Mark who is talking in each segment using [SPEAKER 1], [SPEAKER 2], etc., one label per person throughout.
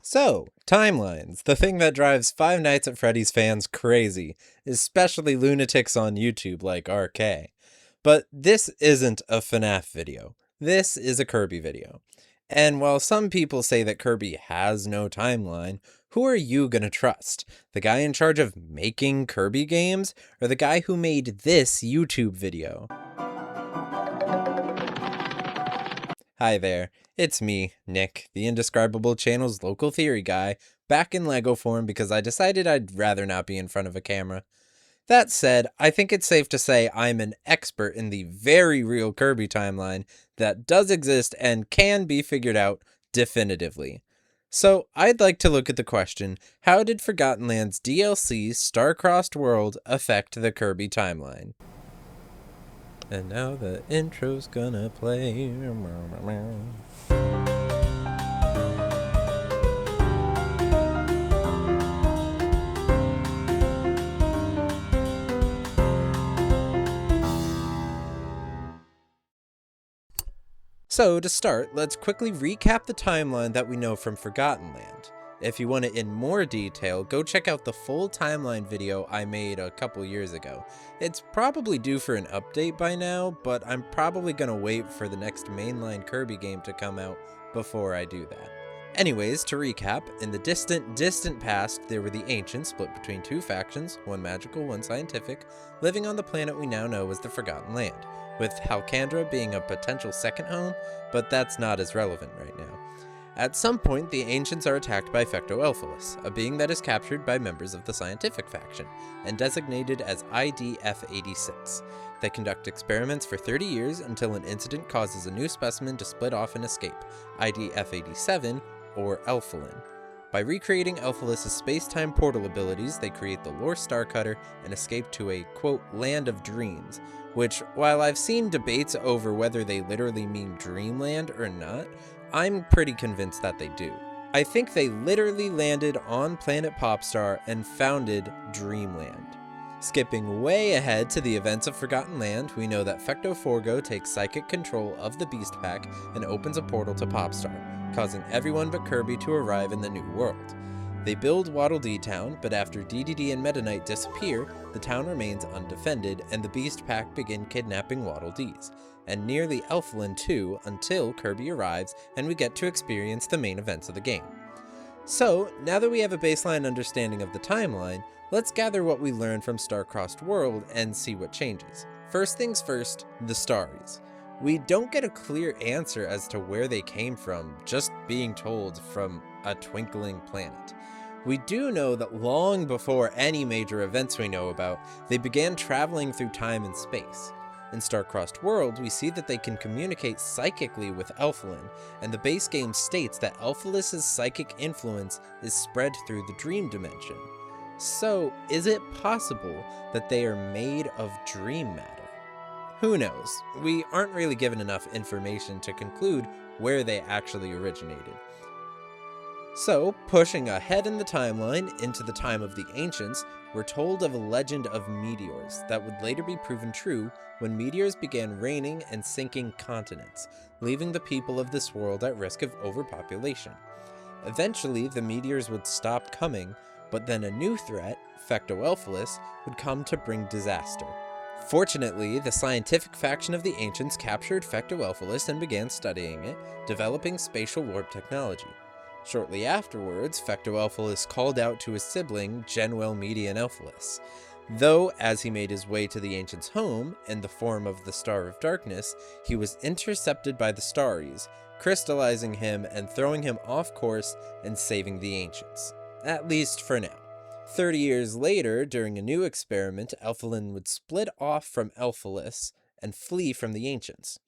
[SPEAKER 1] So, timelines, the thing that drives Five Nights at Freddy's fans crazy, especially lunatics on YouTube like RK. But this isn't a FNAF video. This is a Kirby video. And while some people say that Kirby has no timeline, who are you gonna trust? The guy in charge of making Kirby games, or the guy who made this YouTube video? Hi there, it's me, Nick, the Indescribable Channel's local theory guy, back in LEGO form because I decided I'd rather not be in front of a camera. That said, I think it's safe to say I'm an expert in the very real Kirby timeline that does exist and can be figured out definitively. So, I'd like to look at the question, how did Forgotten Lands DLC Star-Crossed World affect the Kirby timeline? And now the intro's gonna play. So, to start, let's quickly recap the timeline that we know from Forgotten Land. If you want it in more detail, go check out the full timeline video I made a couple years ago. It's probably due for an update by now, but I'm probably gonna wait for the next mainline Kirby game to come out before I do that. Anyways, to recap, in the distant past, there were the Ancients split between two factions, one magical, one scientific, living on the planet we now know as the Forgotten Land, with Halcandra being a potential second home, but that's not as relevant right now. At some point, the Ancients are attacked by Fecto-Elfilis, a being that is captured by members of the scientific faction, and designated as ID-F86. They conduct experiments for 30 years until an incident causes a new specimen to split off and escape, ID-F87, or Elfilin. By recreating Elfilis' space-time portal abilities, they create the Lore Starcutter and escape to a, quote, land of dreams, which, while I've seen debates over whether they literally mean dreamland or not, I'm pretty convinced that they do. I think they literally landed on planet Popstar and founded Dreamland. Skipping way ahead to the events of Forgotten Land, we know that Fecto Forgo takes psychic control of the Beast Pack and opens a portal to Popstar, causing everyone but Kirby to arrive in the new world. They build Waddle Dee Town, but after DDD and Meta Knight disappear, the town remains undefended and the Beast Pack begin kidnapping Waddle Dees, and nearly Elfilin too until Kirby arrives and we get to experience the main events of the game. So, now that we have a baseline understanding of the timeline, let's gather what we learned from Star-Crossed World and see what changes. First things first, the Starries. We don't get a clear answer as to where they came from, just being told from a twinkling planet. We do know that long before any major events we know about, they began traveling through time and space. In Star-Crossed World, we see that they can communicate psychically with Elfilin, and the base game states that Elfilis' psychic influence is spread through the dream dimension. So, is it possible that they are made of dream matter? Who knows? We aren't really given enough information to conclude where they actually originated. So, pushing ahead in the timeline into the time of the Ancients, we're told of a legend of meteors that would later be proven true when meteors began raining and sinking continents, leaving the people of this world at risk of overpopulation. Eventually, the meteors would stop coming, but then a new threat, Fecto-Elfilis, would come to bring disaster. Fortunately, the scientific faction of the Ancients captured Fecto-Elfilis and began studying it, developing spatial warp technology. Shortly afterwards, Fecto-Elfilis called out to his sibling, Genuel Median Elfilis. Though, as he made his way to the Ancients' home, in the form of the Star of Darkness, he was intercepted by the Starries, crystallizing him and throwing him off course and saving the Ancients. At least for now. 30 years later, during a new experiment, Elfilin would split off from Elfilis and flee from the Ancients.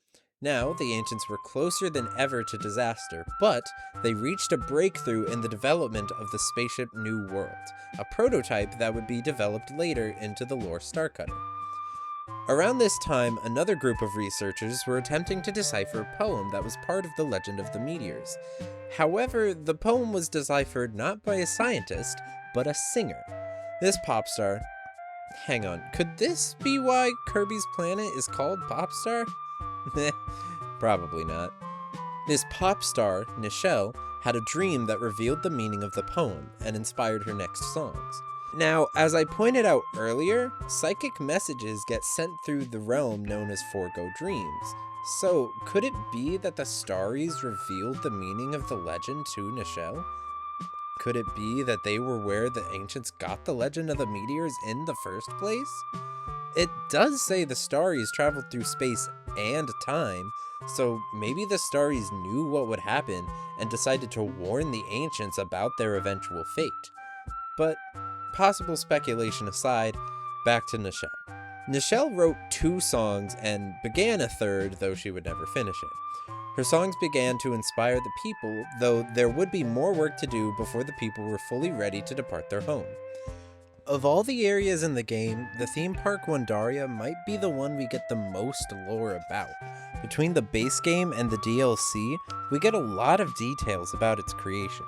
[SPEAKER 1] Now, the Ancients were closer than ever to disaster, but they reached a breakthrough in the development of the spaceship New World, a prototype that would be developed later into the Lore Starcutter. Around this time, another group of researchers were attempting to decipher a poem that was part of the legend of the meteors. However, the poem was deciphered not by a scientist, but a singer. This pop star... Hang on, could this be why Kirby's planet is called Popstar? Probably not. This pop star, Nichelle, had a dream that revealed the meaning of the poem and inspired her next songs. Now, as I pointed out earlier, psychic messages get sent through the realm known as Forgo Dreams. So, could it be that the Starries revealed the meaning of the legend to Nichelle? Could it be that they were where the ancients got the legend of the meteors in the first place? It does say the Starries traveled through space and time, so maybe the Starries knew what would happen and decided to warn the ancients about their eventual fate. But possible speculation aside, back to Nichelle. Nichelle wrote 2 songs and began a third, though she would never finish it. Her songs began to inspire the people, though there would be more work to do before the people were fully ready to depart their home. Of all the areas in the game, the theme park Wondaria might be the one we get the most lore about. Between the base game and the DLC, we get a lot of details about its creation.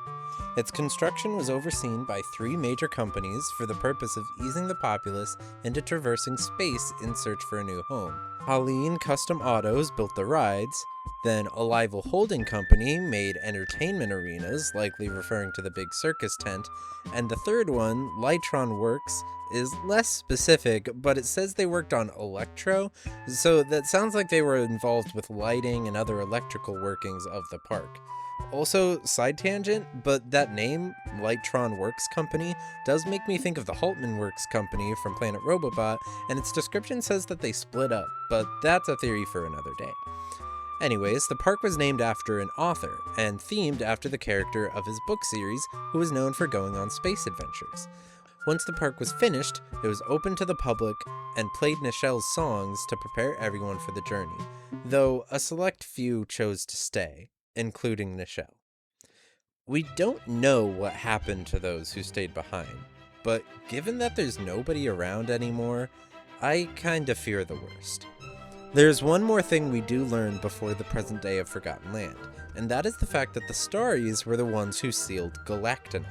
[SPEAKER 1] Its construction was overseen by 3 major companies for the purpose of easing the populace into traversing space in search for a new home. Haleen Custom Autos built the rides, then Arrival Holding Company made entertainment arenas, likely referring to the big circus tent, and the third one, Lightron Works, is less specific, but it says they worked on electro, so that sounds like they were involved with lighting and other electrical workings of the park. Also, side tangent, but that name, Lightron Works Company, does make me think of the Haltman Works Company from Planet Robobot, and its description says that they split up, but that's a theory for another day. Anyways, the park was named after an author, and themed after the character of his book series, who was known for going on space adventures. Once the park was finished, it was open to the public and played Nichelle's songs to prepare everyone for the journey, though a select few chose to stay, including Nichelle. We don't know what happened to those who stayed behind, but given that there's nobody around anymore, I kinda fear the worst. There's one more thing we do learn before the present day of Forgotten Land, and that is the fact that the Starries were the ones who sealed Galactonite.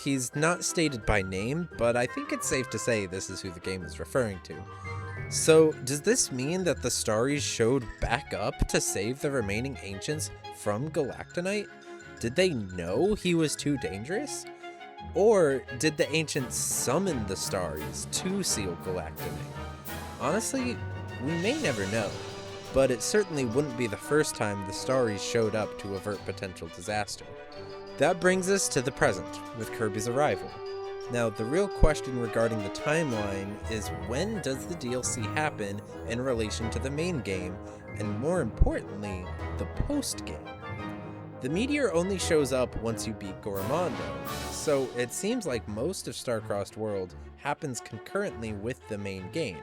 [SPEAKER 1] He's not stated by name, but I think it's safe to say this is who the game is referring to. So, does this mean that the Starries showed back up to save the remaining ancients from Galactonite? Did they know he was too dangerous? Or did the ancients summon the Starries to seal Galactonite? Honestly, we may never know, but it certainly wouldn't be the first time the Starries showed up to avert potential disaster. That brings us to the present, with Kirby's arrival. Now, the real question regarding the timeline is, when does the DLC happen in relation to the main game, and more importantly, the post-game? The meteor only shows up once you beat Goromondo, so it seems like most of Starcrossed World happens concurrently with the main game.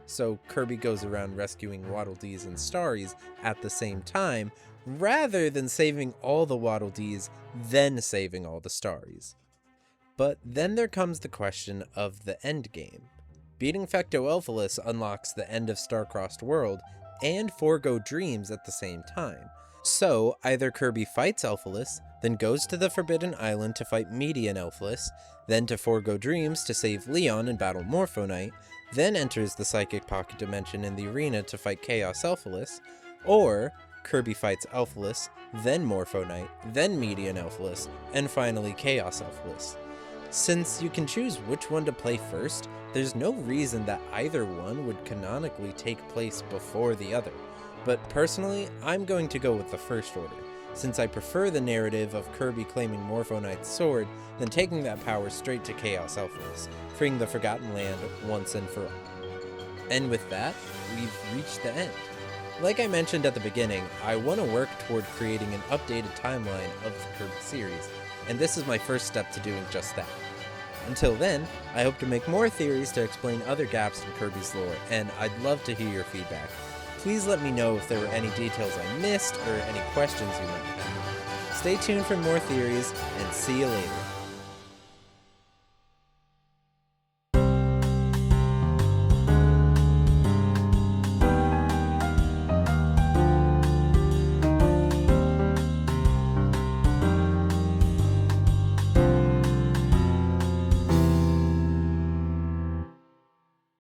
[SPEAKER 1] So Kirby goes around rescuing Waddle Dees and Starries at the same time, rather than saving all the Waddle Dees, then saving all the Starries. But then there comes the question of the end game. Beating Fecto-Elfilis unlocks the end of Starcrossed World and Forgo Dreams at the same time. So either Kirby fights Elfilis, then goes to the Forbidden Island to fight Median Elfilis, then to Forgo Dreams to save Leon and battle Morphonite, then enters the Psychic Pocket Dimension in the arena to fight Chaos Elfilis, or Kirby fights Elfilis, then Morphonite, then Median Elfilis, and finally Chaos Elfilis. Since you can choose which one to play first, there's no reason that either one would canonically take place before the other, but personally, I'm going to go with the first order, since I prefer the narrative of Kirby claiming Morphonite's sword than taking that power straight to Chaos Elfilis, freeing the Forgotten Land once and for all. And with that, we've reached the end. Like I mentioned at the beginning, I want to work toward creating an updated timeline of the Kirby series, and this is my first step to doing just that. Until then, I hope to make more theories to explain other gaps in Kirby's lore, and I'd love to hear your feedback. Please let me know if there were any details I missed or any questions you might have. Stay tuned for more theories, and see you later.